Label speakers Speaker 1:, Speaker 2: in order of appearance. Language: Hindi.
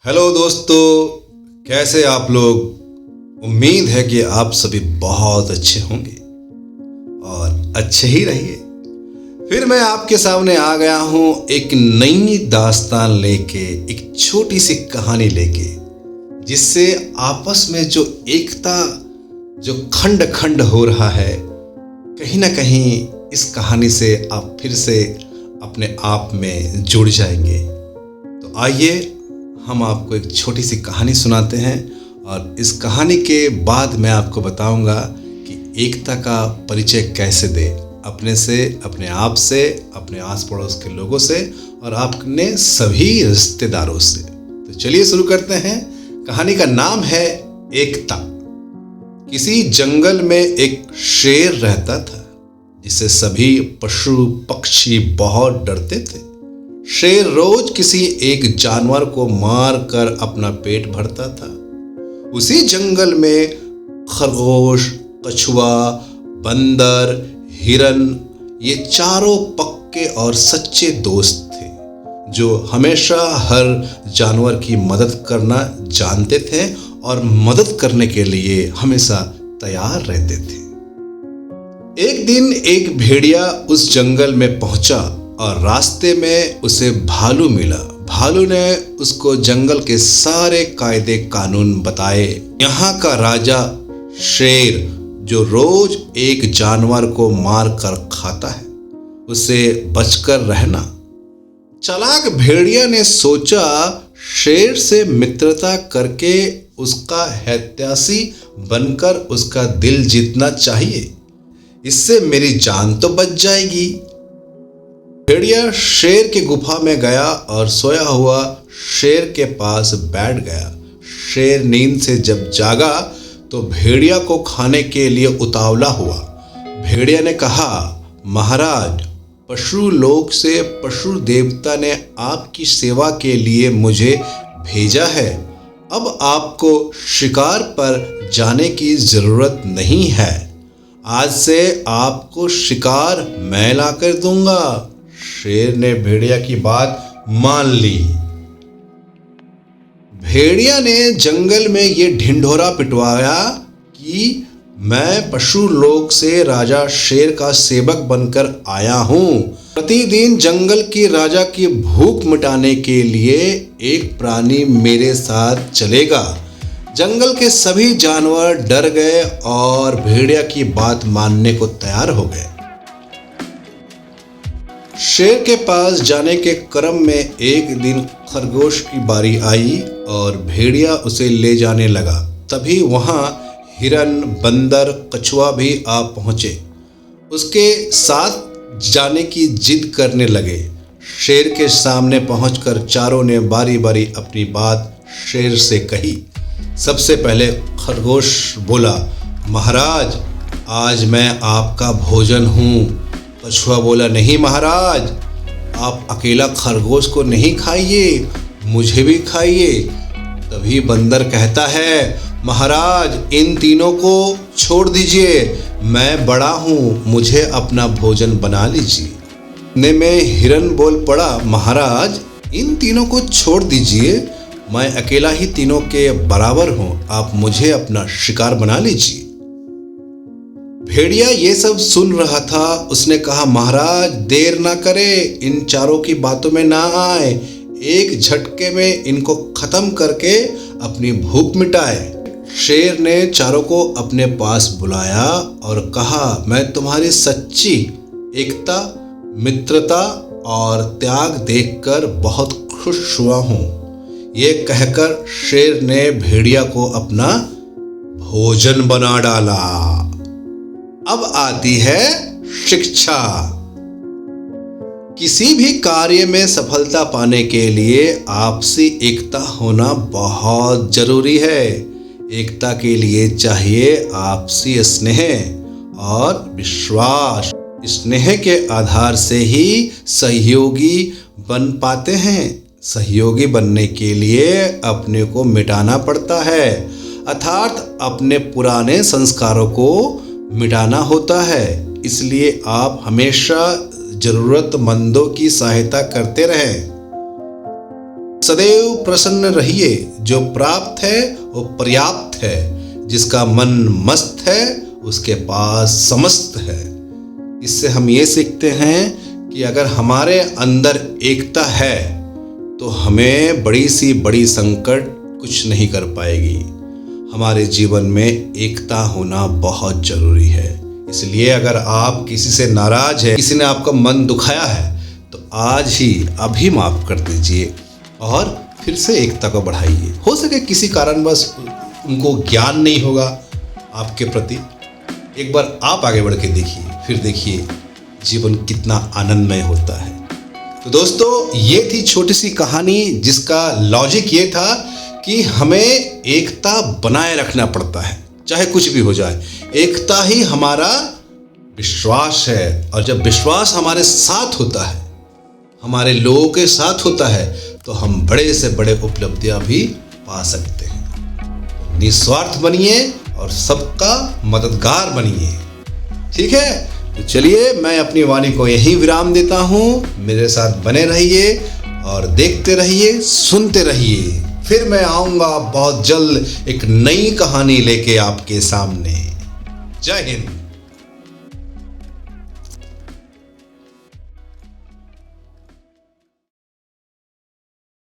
Speaker 1: हेलो दोस्तों, कैसे आप लोग। उम्मीद है कि आप सभी बहुत अच्छे होंगे और अच्छे ही रहिए। फिर मैं आपके सामने आ गया हूं एक नई दास्तान लेके, एक छोटी सी कहानी लेके, जिससे आपस में जो एकता जो खंड खंड हो रहा है, कहीं ना कहीं इस कहानी से आप फिर से अपने आप में जुड़ जाएंगे। तो आइए हम आपको एक छोटी सी कहानी सुनाते हैं और इस कहानी के बाद मैं आपको बताऊंगा कि एकता का परिचय कैसे दे, अपने से, अपने आप से, अपने आस पड़ोस के लोगों से और अपने सभी रिश्तेदारों से। तो चलिए शुरू करते हैं। कहानी का नाम है एकता। किसी जंगल में एक शेर रहता था जिसे सभी पशु पक्षी बहुत डरते थे। शेर रोज किसी एक जानवर को मार कर अपना पेट भरता था। उसी जंगल में खरगोश, कछुआ, बंदर, हिरन, ये चारों पक्के और सच्चे दोस्त थे जो हमेशा हर जानवर की मदद करना जानते थे और मदद करने के लिए हमेशा तैयार रहते थे। एक दिन एक भेड़िया उस जंगल में पहुंचा और रास्ते में उसे भालू मिला। भालू ने उसको जंगल के सारे कायदे कानून बताए। यहाँ का राजा शेर जो रोज एक जानवर को मार कर खाता है, उसे बचकर रहना। चालाक भेड़िया ने सोचा शेर से मित्रता करके उसका हितैषी बनकर उसका दिल जीतना चाहिए, इससे मेरी जान तो बच जाएगी। भेड़िया शेर की गुफा में गया और सोया हुआ शेर के पास बैठ गया। शेर नींद से जब जागा तो भेड़िया को खाने के लिए उतावला हुआ। भेड़िया ने कहा, महाराज, पशु लोक से पशु देवता ने आपकी सेवा के लिए मुझे भेजा है। अब आपको शिकार पर जाने की जरूरत नहीं है। आज से आपको शिकार मैं लाकर दूंगा। शेर ने भेड़िया की बात मान ली। भेड़िया ने जंगल में ये ढिंढोरा पिटवाया कि मैं पशु लोक से राजा शेर का सेवक बनकर आया हूं। प्रतिदिन जंगल की राजा की भूख मिटाने के लिए एक प्राणी मेरे साथ चलेगा। जंगल के सभी जानवर डर गए और भेड़िया की बात मानने को तैयार हो गए। शेर के पास जाने के क्रम में एक दिन खरगोश की बारी आई और भेड़िया उसे ले जाने लगा। तभी वहां हिरन, बंदर, कछुआ भी आ पहुंचे। उसके साथ जाने की जिद करने लगे। शेर के सामने पहुंचकर चारों ने बारी बारी अपनी बात शेर से कही। सबसे पहले खरगोश बोला, महाराज, आज मैं आपका भोजन हूँ। कछुआ बोला, नहीं महाराज, आप अकेला खरगोश को नहीं खाइए, मुझे भी खाइए। तभी बंदर कहता है, महाराज, इन तीनों को छोड़ दीजिए, मैं बड़ा हूँ, मुझे अपना भोजन बना लीजिए। इतने में हिरन बोल पड़ा, महाराज, इन तीनों को छोड़ दीजिए, मैं अकेला ही तीनों के बराबर हूँ, आप मुझे अपना शिकार बना लीजिए। भेड़िया ये सब सुन रहा था। उसने कहा, महाराज, देर ना करे, इन चारों की बातों में ना आए, एक झटके में इनको खत्म करके अपनी भूख मिटाए। शेर ने चारों को अपने पास बुलाया और कहा, मैं तुम्हारी सच्ची एकता, मित्रता और त्याग देखकर बहुत खुश हुआ हूँ। ये कहकर शेर ने भेड़िया को अपना भोजन बना डाला। अब आती है शिक्षा। किसी भी कार्य में सफलता पाने के लिए आपसी एकता होना बहुत जरूरी है। एकता के लिए चाहिए आपसी स्नेह और विश्वास। स्नेह के आधार से ही सहयोगी बन पाते हैं। सहयोगी बनने के लिए अपने को मिटाना पड़ता है, अर्थात अपने पुराने संस्कारों को मिटाना होता है। इसलिए आप हमेशा जरूरतमंदों की सहायता करते रहें। सदैव प्रसन्न रहिए, जो प्राप्त है वो पर्याप्त है, जिसका मन मस्त है उसके पास समस्त है। इससे हम ये सीखते हैं कि अगर हमारे अंदर एकता है तो हमें बड़ी सी बड़ी संकट कुछ नहीं कर पाएगी। हमारे जीवन में एकता होना बहुत जरूरी है। इसलिए अगर आप किसी से नाराज है, किसी ने आपका मन दुखाया है, तो आज ही अभी माफ कर दीजिए और फिर से एकता को बढ़ाइए। हो सके किसी कारणवश उनको ज्ञान नहीं होगा आपके प्रति, एक बार आप आगे बढ़ के देखिए, फिर देखिए जीवन कितना आनंदमय होता है। तो दोस्तों, ये थी छोटी सी कहानी जिसका लॉजिक ये था कि हमें एकता बनाए रखना पड़ता है, चाहे कुछ भी हो जाए। एकता ही हमारा विश्वास है, और जब विश्वास हमारे साथ होता है, हमारे लोगों के साथ होता है, तो हम बड़े से बड़े उपलब्धियां भी पा सकते हैं। निस्वार्थ बनिए और सबका मददगार बनिए। ठीक है, तो चलिए मैं अपनी वाणी को यहीं विराम देता हूँ। मेरे साथ बने रहिए और देखते रहिए, सुनते रहिए। फिर मैं आऊँगा बहुत जल्द एक नई कहानी लेके आपके सामने। जय हिंद।